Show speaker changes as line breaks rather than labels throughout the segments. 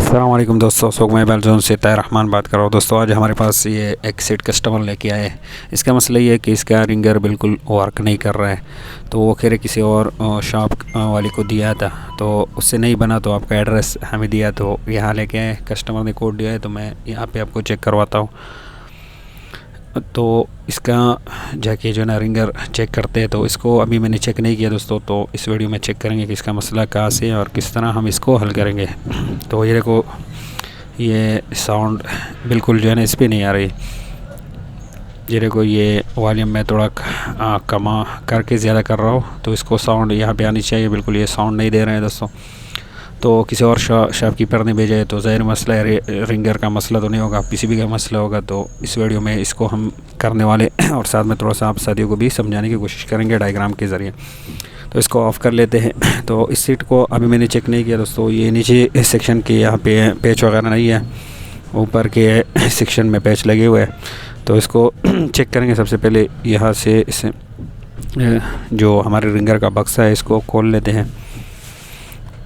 अस्सलाम वालेकुम दोस्तों, शौक मैं बैलजोन से ताहिर रहमान बात कर रहा हूँ। दोस्तों आज हमारे पास ये एक सेट कस्टमर लेके आए हैं। इसका मसला ये है कि इसका रिंगर बिल्कुल वर्क नहीं कर रहा है। तो वो कह रहे किसी और शॉप वाले को दिया था, तो उससे नहीं बना, तो आपका एड्रेस हमें दिया, तो यहाँ लेके आए। कस्टमर ने कोड दिया है, तो मैं यहाँ पे आपको चेक करवाता हूँ। तो इसका जाके जो है ना रिंगर चेक करते हैं। तो इसको अभी मैंने चेक नहीं किया दोस्तों, तो इस वीडियो में चेक करेंगे कि इसका मसला कहाँ से और किस तरह हम इसको हल करेंगे। तो ये देखो, ये साउंड बिल्कुल जो है ना इस पर नहीं आ रही। ये देखो, ये वॉल्यूम मैं थोड़ा कमा करके ज़्यादा कर रहा हूँ, तो इसको साउंड यहाँ पे आनी चाहिए। बिल्कुल ये साउंड नहीं दे रहे हैं दोस्तों। तो किसी और शॉपकीपर ने भेजा है, तो ज़ाहिर मसला है, रिंगर का मसला तो नहीं होगा, पीसीबी का मसला होगा। तो इस वीडियो में इसको हम करने वाले और साथ में थोड़ा सा आप साथियों को भी समझाने की कोशिश करेंगे डायग्राम के ज़रिए। तो इसको ऑफ़ कर लेते हैं। तो इस सीट को अभी मैंने चेक नहीं किया दोस्तों। ये नीचे इस सेक्शन के यहाँ पे पैच वगैरह नहीं है, ऊपर के सेक्शन में पैच लगे हुए हैं। तो इसको चेक करेंगे। सबसे पहले यहाँ से इसे जो हमारे रिंगर का बक्सा है इसको खोल लेते हैं।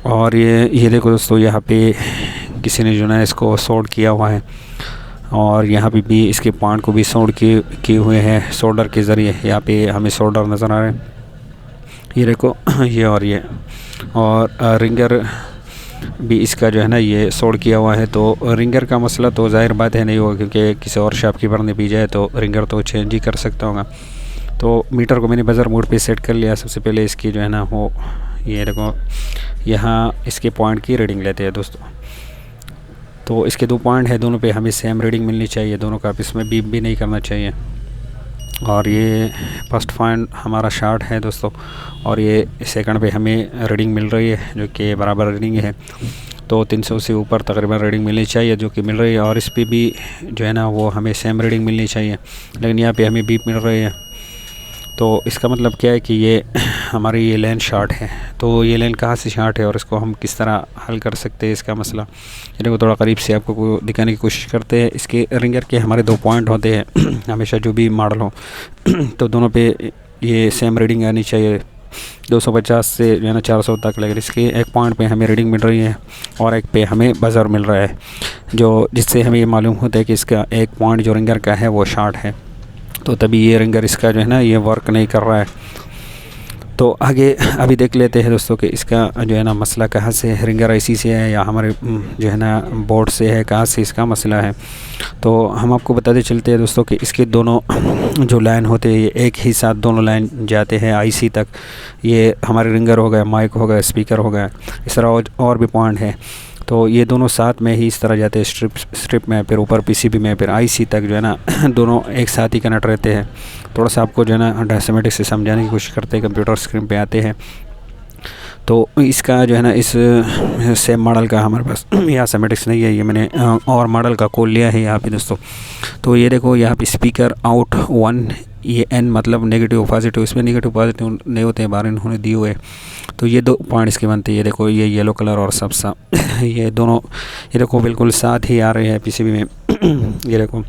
और ये देखो दोस्तों, यहाँ पे किसी ने जो है इसको सोल्ड किया हुआ है, और यहाँ पे भी इसके पॉइंट को भी सोल्ड किए हुए हैं सोल्डर के ज़रिए। यहाँ पे हमें सोल्डर नज़र आ रहे हैं, ये देखो ये और रिंगर भी इसका जो है ना ये सोल्ड किया हुआ है। तो रिंगर का मसला तो ज़ाहिर बात है नहीं होगा, क्योंकि किसी और शॉपकीपर ने भेजा है, तो रिंगर तो चेंज ही कर सकता होगा। तो मीटर को मैंने बज़र मोड पे सेट कर लिया। सबसे पहले इसकी जो है ना वो ये देखो, यहाँ इसके पॉइंट की रीडिंग लेते हैं दोस्तों। तो इसके 2 पॉइंट है, दोनों पे हमें सेम रीडिंग मिलनी चाहिए, दोनों का इसमें बीप भी नहीं करना चाहिए। और ये फर्स्ट पॉइंट हमारा शॉर्ट है दोस्तों, और ये सेकंड पे हमें रीडिंग मिल रही है जो कि बराबर रीडिंग है। तो 300 से ऊपर तकरीबन रीडिंग मिलनी चाहिए, जो कि मिल रही है। और इस पे भी जो है ना वो हमें सेम रीडिंग मिलनी चाहिए, लेकिन यहाँ पे हमें बीप मिल रही है। तो इसका मतलब क्या है कि ये हमारी ये लाइन शॉर्ट है। तो ये लाइन कहाँ से शॉर्ट है और इसको हम किस तरह हल कर सकते हैं इसका मसला, ये देखो थोड़ा करीब से आपको दिखाने की कोशिश करते हैं। इसके रिंगर के हमारे 2 पॉइंट होते हैं हमेशा जो भी मॉडल हो तो दोनों पे ये सेम रीडिंग आनी चाहिए, 250 से जो है ना 400 तक। लेकिन इसके एक पॉइंट पे हमें रीडिंग मिल रही है और एक पे हमें बज़र मिल रहा है, जो जिससे हमें ये मालूम होता है कि इसका एक पॉइंट जो रिंगर का है वो शॉर्ट है। तो तभी ये रिंगर इसका जो है ना ये वर्क नहीं कर रहा है। तो आगे अभी देख लेते हैं दोस्तों कि इसका जो है ना मसला कहाँ से, रिंगर आईसी से है या हमारे जो है ना बोर्ड से है, कहाँ से इसका मसला है। तो हम आपको बताते चलते हैं दोस्तों कि इसके दोनों जो लाइन होते हैं ये एक ही साथ दोनों लाइन जाते हैं आईसी तक। ये हमारे रिंगर हो गया, माइक हो गया, स्पीकर हो गया, इस तरह और भी पॉइंट है। तो ये दोनों साथ में ही इस तरह जाते हैं, स्ट्रिप में, फिर ऊपर पीसीबी में, फिर आईसी तक जो है ना दोनों एक साथ ही कनेक्ट रहते हैं। थोड़ा सा आपको जो है ना डायसेमेटिक से समझाने की कोशिश करते हैं, कंप्यूटर स्क्रीन पे आते हैं। तो इसका जो है ना इस सेम मॉडल का हमारे पास यहाँ सेमेटिक्स नहीं है, ये मैंने और मॉडल का कॉल लिया है यहाँ पे दोस्तों। तो ये देखो, यहाँ पे स्पीकर आउट 1, ये एन मतलब नेगेटिव पॉजिटिव, इसमें नेगेटिव पॉजिटिव नहीं होते हैं, बाहर इन्होंने दिए हुए। तो ये 2 पॉइंट इसके बनते हैं। ये देखो, ये येलो कलर और सबसा ये दोनों ये देखो बिल्कुल साथ ही आ रहे हैं पीसीबी में ये देखो,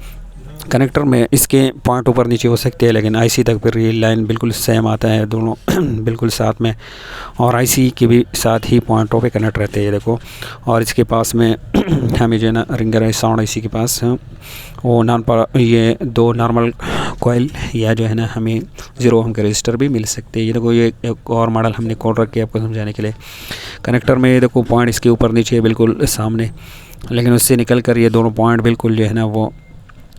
कनेक्टर में इसके पॉइंट ऊपर नीचे हो सकते हैं, लेकिन आईसी तक फिर ये लाइन बिल्कुल सेम आता है, दोनों बिल्कुल साथ में। और आईसी के भी साथ ही पॉइंटों पे कनेक्ट रहते हैं देखो। और इसके पास में हमें जो है ना रिंगर साउंड आईसी के पास वो ये 2 नॉर्मल कोयल या जो है ना हमें 0 ओम के रजिस्टर भी मिल सकते हैं। ये देखो, ये एक और मॉडल हमने कोड रखे आपको समझाने के लिए। कनेक्टर में ये देखो पॉइंट इसके ऊपर नीचे बिल्कुल सामने, लेकिन उससे निकल कर ये दोनों पॉइंट बिल्कुल जो है ना वो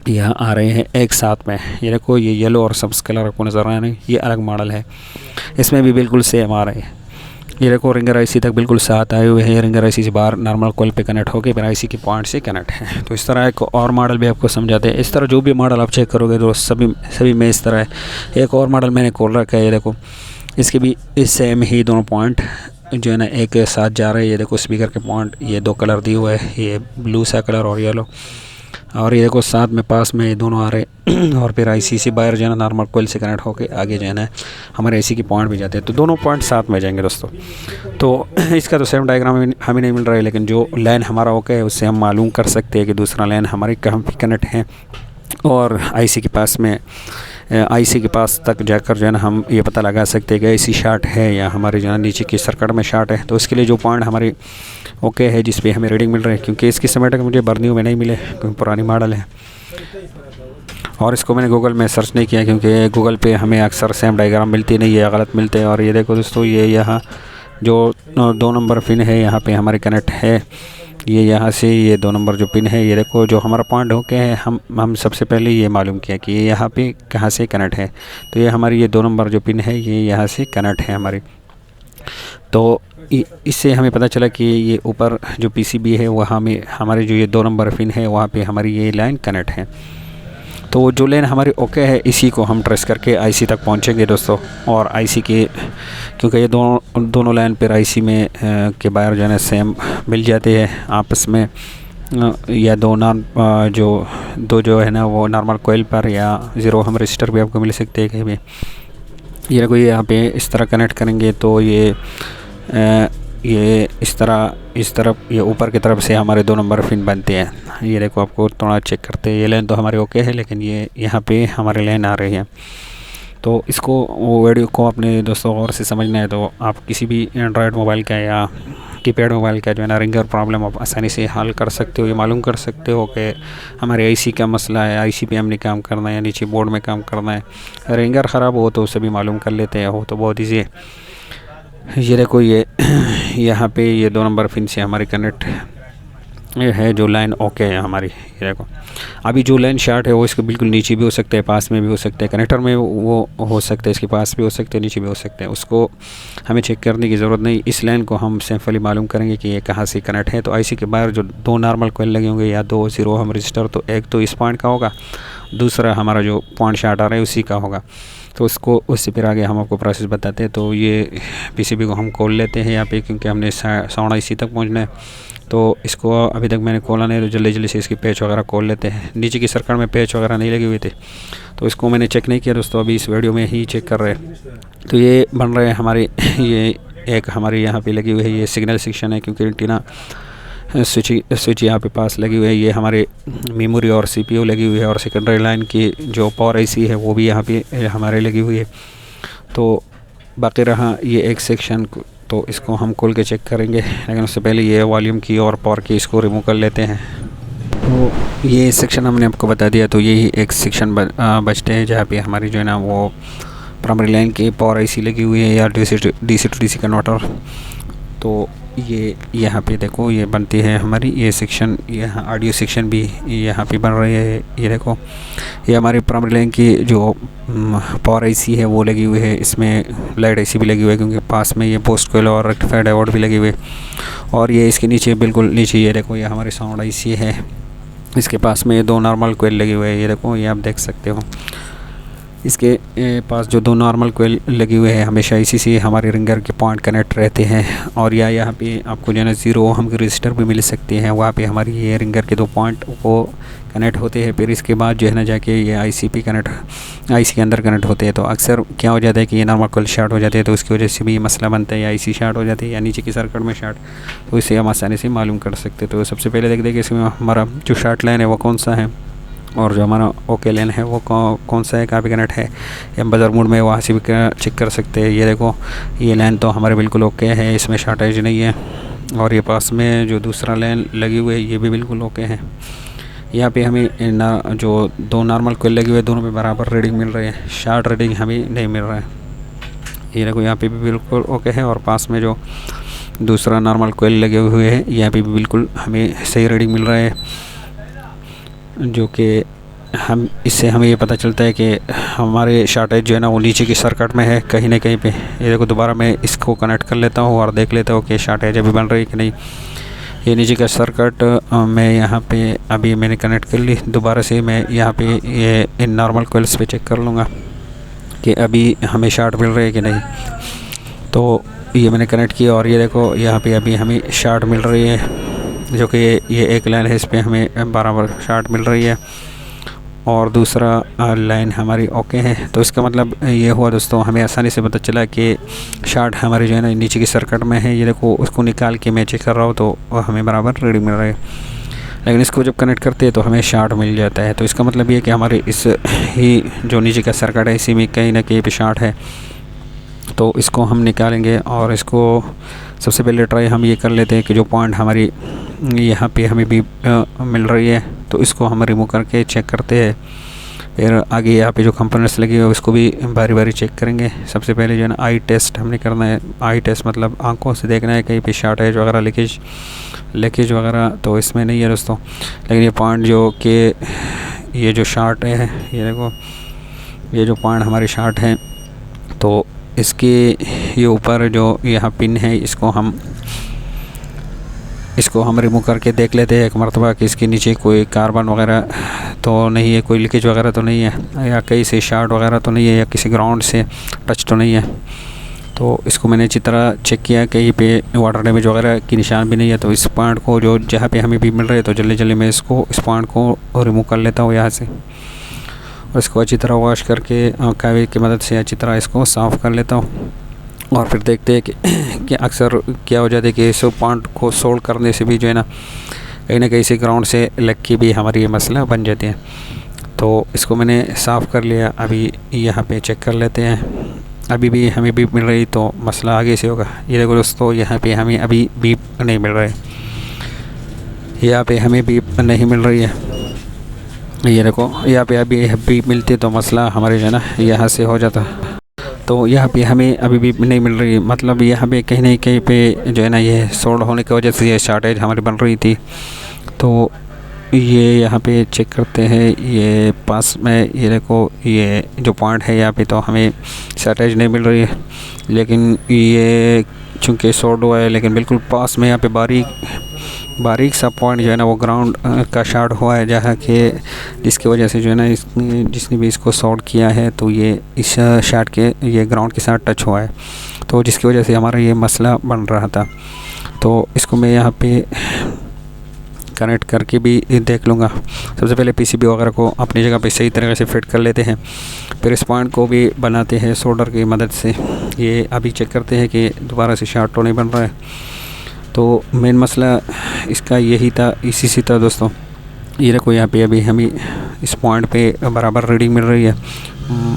यहाँ आ रहे हैं एक साथ में। ये देखो, ये येलो और सब्स कलर आपको नज़र आ रहे हैं, ये अलग मॉडल है, इसमें भी बिल्कुल सेम आ रहे हैं। ये देखो, रिंगर आईसी तक बिल्कुल साथ आए हुए हैं। रिंगर आईसी से बाहर नॉर्मल कॉल पे कनेक्ट होकर फिर आईसी के पॉइंट से कनेक्ट है। तो इस तरह एक और मॉडल भी आपको समझाते हैं। इस तरह जो भी मॉडल आप चेक करोगे तो सभी में इस तरह है। एक और मॉडल मैंने खोल रखा है, ये देखो, इसके भी इस सेम ही दोनों पॉइंट जो है ना एक साथ जा रहे हैं। ये देखो, स्पीकर के पॉइंट ये 2 कलर दिए हुए है, ये ब्लू सा कलर और येलो, और ये देखो साथ में पास में ये दोनों आ रहे और फिर आईसी से बाहर जो है ना नॉर्मल कोयल से कनेक्ट होके आगे जो है ना हमारे आईसी के पॉइंट भी जाते हैं। तो दोनों पॉइंट साथ में जाएंगे दोस्तों। तो इसका तो सेम डायग्राम हमें नहीं मिल रहा है, लेकिन जो लाइन हमारा ओके है उससे हम मालूम कर सकते हैं कि दूसरा लाइन हमारी कहाँ पे कनेक्ट है। और आईसी के पास में आईसी के पास तक जाकर जो है ना हम ये पता लगा सकते हैं कि आईसी शार्ट है या हमारे जो है नीचे की सर्किट में शार्ट है। तो इसके लिए जो पॉइंट हमारी ओके है जिस पे हमें रीडिंग मिल रही है, क्योंकि इसकी समय तक मुझे बर्नियों में नहीं मिले क्योंकि पुरानी मॉडल है और इसको मैंने गूगल में सर्च नहीं किया क्योंकि गूगल पे हमें अक्सर सेम डायग्राम मिलती नहीं है, गलत मिलते हैं। और ये देखो दोस्तों, ये यहाँ जो 2 नंबर पिन है यहाँ पे हमारे कनेक्ट है। ये यहाँ से ये 2 नंबर जो पिन है, ये देखो जो हमारा पॉइंट होके है, हम सबसे पहले ये मालूम किया कि ये यहाँ पे कहाँ से कनेक्ट है। तो ये हमारी ये 2 नंबर जो पिन है ये यहाँ से कनेक्ट है हमारी। तो इससे हमें पता चला कि ये ऊपर जो पीसीबी है वहाँ में हमारे जो ये 2 नंबर पिन है वहाँ पे हमारी ये लाइन कनेक्ट है। तो जो लाइन हमारी ओके है इसी को हम ट्रेस करके आईसी तक पहुँचेंगे दोस्तों। और आईसी के क्योंकि ये दोनों लाइन पर आईसी में के बाहर जो है ना सेम मिल जाते हैं आपस में, या दो जो है ना वो नॉर्मल कोयल पर या 0 हम रजिस्टर भी आपको मिल सकते हैं कहीं भी। ये देखो ये यहाँ पे इस तरह कनेक्ट करेंगे तो ये इस तरफ ये ऊपर की तरफ से हमारे 2 नंबर पिन बनते हैं। ये देखो आपको थोड़ा चेक करते हैं, ये लाइन तो हमारे ओके है लेकिन ये यहाँ पे हमारे लाइन आ रही है। तो इसको वो वीडियो को अपने दोस्तों और से समझना है तो आप किसी भी एंड्रॉयड मोबाइल का या कीपैड मोबाइल का जो है ना रिंगर प्रॉब्लम आप आसानी से हल कर सकते हो। ये मालूम कर सकते हो कि हमारे आईसी का मसला है, आईसी पे हमने काम करना है या नीचे बोर्ड में काम करना है। रिंगर ख़राब हो तो उसे भी मालूम कर लेते हैं, हो तो बहुत ईजी है। ये देखो ये यहाँ पे ये 2 नंबर पिन से हमारी कनेक्ट ये है जो लाइन ओके है हमारी। ये देखो अभी जो लाइन शार्ट है वो इसके बिल्कुल नीचे भी हो सकता है, पास में भी हो सकता है, कनेक्टर में वो हो सकता है, इसके पास भी हो सकते हैं, नीचे भी हो सकते हैं। उसको हमें चेक करने की ज़रूरत नहीं। इस लाइन को हम सिंपली मालूम करेंगे कि ये कहाँ से कनेक्ट है। तो आईसी के बाहर जो 2 नॉर्मल कोयल लगे होंगे या 2 0 हम रजिस्टर, तो एक तो इस पॉइंट का होगा, दूसरा हमारा जो पॉइंट शार्ट आ रहा है उसी का होगा। तो उससे फिर आगे हम आपको प्रोसेस बताते हैं। तो ये पीसीबी को हम खोल लेते हैं यहाँ पे क्योंकि हमने साउंड आईसी तक पहुँचना है। तो इसको अभी तक मैंने खोला नहीं, तो जल्दी से इसकी पेच वगैरह खोल लेते हैं। नीचे की सर्किट में पेच वगैरह नहीं लगे हुए थे तो इसको मैंने चेक नहीं किया दोस्तों, अभी इस वीडियो में ही चेक कर रहे हैं। तो ये बन रहे हैं हमारे, ये एक हमारी यहाँ पे लगी हुई है, ये सिग्नल सेक्शन है क्योंकि एंटीना स्विच यहाँ पे पास लगी हुई है। ये हमारे मेमोरी और सीपीयू लगी हुई है और सेकेंडरी लाइन की जो पावर आईसी है वो भी यहाँ पे हमारे लगी हुई है। तो बाकी रहा ये एक सेक्शन, तो इसको हम खोल के चेक करेंगे, लेकिन उससे पहले ये वॉल्यूम की और पावर की इसको रिमूव कर लेते हैं। तो ये सेक्शन हमने आपको बता दिया। तो यही एक सेक्शन बचते हैं जहाँ पे हमारी जो है ना वो प्राइमरी लाइन की पावर आईसी लगी हुई है या डीसी टू डीसी कन्वर्टर। तो ये यहाँ पे देखो ये बनती है हमारी ये सेक्शन, यहाँ ऑडियो सेक्शन भी यहाँ पे बन रही है। ये देखो ये हमारी प्राइमरी लाइन की जो पावर आईसी है वो लगी हुई है, इसमें लाइट आईसी भी लगी हुई है क्योंकि पास में ये पोस्ट कोयल और रेक्टिफायर डायोड भी लगे हुए। और ये इसके नीचे बिल्कुल नीचे ये देखो ये हमारी साउंड आईसी है, इसके पास में 2 नॉर्मल कोयल लगे हुए हैं। ये देखो ये आप देख सकते हो, इसके पास जो 2 नॉर्मल कोयल लगी हुए हैं हमेशा इसी से हमारे रिंगर के पॉइंट कनेक्ट रहते हैं। और या यहाँ पे आपको जो है ना 0 हम के रजिस्टर भी मिल सकते हैं, वहाँ पे हमारी ये रिंगर के 2 पॉइंट वो कनेक्ट होते हैं। फिर इसके बाद जो है ना जाके ये आईसी के अंदर कनेक्ट होते हैं। तो अक्सर क्या हो जाता है कि ये नॉर्मल कोयल शार्ट हो जाते हैं, तो उसकी वजह से भी ये मसला बनता है, या आईसी शार्ट हो जाती है या नीचे की सर्किट में शार्ट। तो इसे हम आसानी से मालूम कर सकते हैं। तो सबसे पहले देख दें कि इसमें हमारा जो शार्ट लाइन है वो कौन सा है और जो हमारा ओके लाइन है वो कौन सा है, कहाँ पे कनेक्ट है। हम बजर मोड में वहाँ से भी चेक कर सकते हैं। ये देखो ये लाइन तो हमारे बिल्कुल ओके है, इसमें शॉर्टेज नहीं है। और ये पास में जो दूसरा लाइन लगी हुई है ये भी बिल्कुल ओके है। यहाँ पे हमें जो 2 नॉर्मल कोयल लगे हुए दोनों पे बराबर रीडिंग मिल रही है, शार्ट रीडिंग हमें नहीं मिल रहा है। ये देखो यहाँ पे भी बिल्कुल ओके है और पास में जो दूसरा नॉर्मल कोयल लगे हुए हैं यहाँ पे भी बिल्कुल हमें सही रीडिंग मिल रहा है, जो कि इससे हमें ये पता चलता है कि हमारे शॉर्टेज जो है ना वो नीचे की सर्किट में है कहीं ना कहीं पे। ये देखो दोबारा मैं इसको कनेक्ट कर लेता हूँ और देख लेता हूँ कि शॉर्टेज अभी बन रही है कि नहीं। ये नीचे का सर्किट मैं यहाँ पे अभी मैंने कनेक्ट कर ली, दोबारा से मैं यहाँ पे ये इन नॉर्मल कोयल्स पे चेक कर लूँगा कि अभी हमें शॉर्ट मिल रही है कि नहीं। तो ये मैंने कनेक्ट किया और ये देखो यहाँ पे अभी हमें शॉर्ट मिल रही है, जो कि ये एक लाइन है इस पर हमें बराबर शॉर्ट मिल रही है और दूसरा लाइन हमारी ओके है। तो इसका मतलब ये हुआ दोस्तों, हमें आसानी से पता चला कि शॉर्ट हमारी जो है ना नीचे की सर्किट में है। ये देखो उसको निकाल के मैं चेक कर रहा हूँ तो हमें बराबर रीडिंग मिल रहा है। लेकिन इसको जब कनेक्ट करते हैं तो हमें शार्ट मिल जाता है। तो इसका मतलब ये है कि हमारे इस ही जो नीचे का सर्किट है इसी में कहीं ना कहीं पे शार्ट है। तो इसको हम निकालेंगे और इसको सबसे पहले ट्राई हम ये कर लेते हैं कि जो पॉइंट हमारी यहाँ पे हमें भी मिल रही है तो इसको हम रिमूव करके चेक करते हैं। फिर आगे यहाँ पे जो कंपोनेंट्स लगे हुए उसको भी बारी बारी चेक करेंगे। सबसे पहले जो है ना आई टेस्ट हमने करना है। आई टेस्ट मतलब आंखों से देखना है कहीं पे शॉर्टेज वगैरह लीकेज वगैरह तो इसमें नहीं है दोस्तों। लेकिन ये पॉइंट जो कि ये जो शार्ट है, ये देखो ये जो पॉइंट हमारी शार्ट है तो इसके ये ऊपर जो यहाँ पिन है इसको हम रिमूव करके देख लेते हैं एक मरतबा कि इसके नीचे कोई कार्बन वगैरह तो नहीं है, कोई लीकेज वगैरह तो नहीं है, या कहीं से शार्ट वगैरह तो नहीं है, या किसी ग्राउंड से टच तो नहीं है। तो इसको मैंने अच्छी तरह चेक किया, कहीं पे वाटर डैमेज वगैरह की निशान भी नहीं है। तो इस पॉइंट को जो जहाँ पे हमें भी मिल रहा है तो जल्दी मैं इस पॉइंट को रिमूव कर लेता हूँ यहाँ से, और इसको अच्छी तरह वॉश करके कावे की मदद से अच्छी तरह इसको साफ़ कर लेता हूँ। और फिर देखते हैं कि अक्सर क्या हो जाता है कि इस पॉइंट को सोल्व करने से भी जो है ना कहीं से ग्राउंड से लग के भी हमारी ये मसला बन जाती है। तो इसको मैंने साफ़ कर लिया। अभी यहाँ पे चेक कर लेते हैं, अभी भी हमें बीप मिल रही तो मसला आगे से होगा। ये देखो दोस्तों, यहाँ पे हमें अभी बीप नहीं मिल रहा है, यहाँ पे हमें बीप नहीं मिल रही है। ये देखो यहाँ पे अभी बीप मिलती तो मसला हमारे जो है ना यहाँ से हो जाता। तो यहाँ पे हमें अभी भी नहीं मिल रही, मतलब यहाँ पे कहीं ना कहीं पे जो है ना ये सोल्ड होने की वजह से ये शॉर्टेज हमारी बन रही थी। तो ये यहाँ पे चेक करते हैं, ये पास में ये देखो ये जो पॉइंट है यहाँ पे तो हमें शॉर्टेज नहीं मिल रही है, लेकिन ये चूँकि सोल्ड हुआ है लेकिन बिल्कुल पास में यहाँ पे बारीक सा पॉइंट जो है ना वो ग्राउंड का शॉर्ट हुआ है, जहाँ के जिसकी वजह से जो है ना जिसने भी इसको शॉर्ट किया है तो ये इस शॉर्ट के ये ग्राउंड के साथ टच हुआ है, तो जिसकी वजह से हमारा ये मसला बन रहा था। तो इसको मैं यहाँ पे कनेक्ट करके भी देख लूँगा। सबसे पहले पीसीबी वगैरह को अपनी जगह पे सही तरीके से फिट कर लेते हैं, फिर इस पॉइंट को भी बनाते हैं सोल्डर की मदद से। ये अभी चेक करते हैं कि दोबारा से शॉर्ट तो नहीं बन रहा है। तो मेन मसला इसका यही था, इसी से था दोस्तों। ये देखो यहाँ पे अभी हमें इस पॉइंट पे बराबर रीडिंग मिल रही है।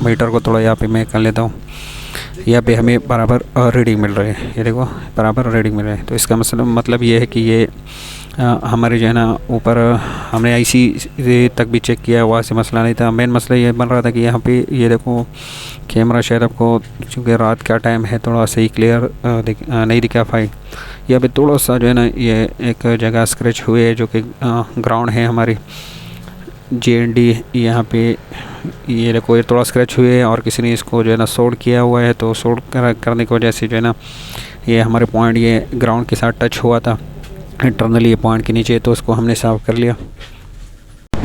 मीटर को थोड़ा यहाँ पे मैं कर लेता हूँ, यहाँ पे हमें बराबर रीडिंग मिल रही है। ये देखो बराबर रीडिंग मिल रही है। तो इसका मतलब ये है कि ये हमारे जो है ना ऊपर हमने आईसी तक भी चेक किया, वहाँ से मसला नहीं था। मेन मसला ये बन रहा था कि यहाँ पे ये देखो कैमरा शायद आपको चूँकि रात का टाइम है थोड़ा सही क्लियर नहीं दिखा पाई। यहाँ पे थोड़ा सा जो है ना ये एक जगह स्क्रैच हुए है जो कि ग्राउंड है हमारी JND। यहाँ पे ये देखो ये थोड़ा स्क्रैच हुए है और किसी ने इसको जो है ना सोल्ड किया हुआ है। तो सोल्ड करने की वजह से जो है ना ये हमारे पॉइंट ये ग्राउंड के साथ टच हुआ था इंटरनली ये पॉइंट के नीचे, तो उसको हमने साफ़ कर लिया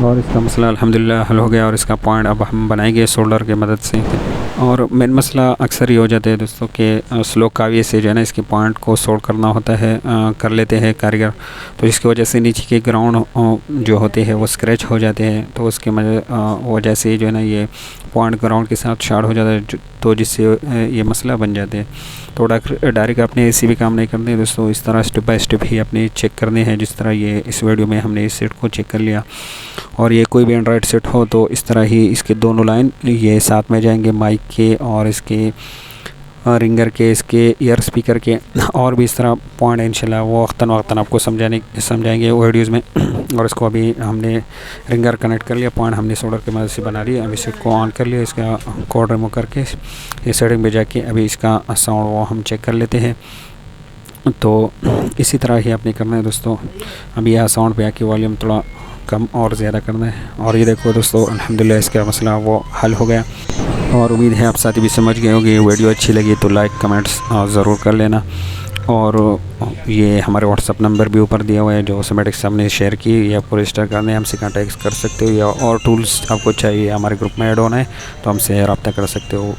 और इसका मसला अल्हम्दुलिल्लाह हल हो गया। और इसका पॉइंट अब हम बनाएंगे सोल्डर की मदद से। और मेन मसला अक्सर ही हो जाता है दोस्तों कि स्लो काविये से जो है ना इसके पॉइंट को सोल्ड करना होता है, कर लेते हैं कारीगर, तो जिसकी वजह से नीचे के ग्राउंड जो होते हैं वो स्क्रैच हो जाते हैं। तो उसके वजह से जो है ना ये पॉइंट ग्राउंड के साथ शार्ट हो जाता है, तो जिससे ये मसला बन जाते हैं। तो डायरेक्ट अपने ऐसी भी काम नहीं करते दोस्तों, इस तरह स्टेप बाय स्टेप ही अपने चेक करने हैं। जिस तरह ये इस वीडियो में हमने इस सेट को चेक कर लिया, और ये कोई भी एंड्रॉयड सेट हो तो इस तरह ही इसके दोनों लाइन ये साथ में जाएंगे, माइक के और इसके रिंगर के, इसके ईयर स्पीकर के, और भी इस तरह पॉइंट इंशाल्लाह वो वक्तन आपको समझाएंगे वीडियोज़ में। और इसको अभी हमने रिंगर कनेक्ट कर लिया, पॉइंट हमने सोल्डर की मदद से बना लिया। अभी सेट को ऑन कर लिया, इसका कोड रिमूव करके ये सेटिंग पे जाके अभी इसका साउंड वो हम चेक कर लेते हैं। तो इसी तरह ही आपने करना है दोस्तों। अभी यहाँ साउंड पे आके वॉल्यूम थोड़ा कम और ज़्यादा करना है। और ये देखो दोस्तों अल्हम्दुलिल्लाह इसका मसला वो हल हो गया, और उम्मीद है आप साथी भी समझ गए होंगे। वीडियो अच्छी लगी तो लाइक कमेंट्स ज़रूर कर लेना। और ये हमारे व्हाट्सअप नंबर भी ऊपर दिया हुआ है जो सिमेटिक्स हमने शेयर की, ये आपको रजिस्टर करने हमसे कॉन्टैक्ट कर सकते हो, या और टूल्स आपको चाहिए हमारे ग्रुप में ऐड होना है तो हमसे रब्ता कर सकते हो।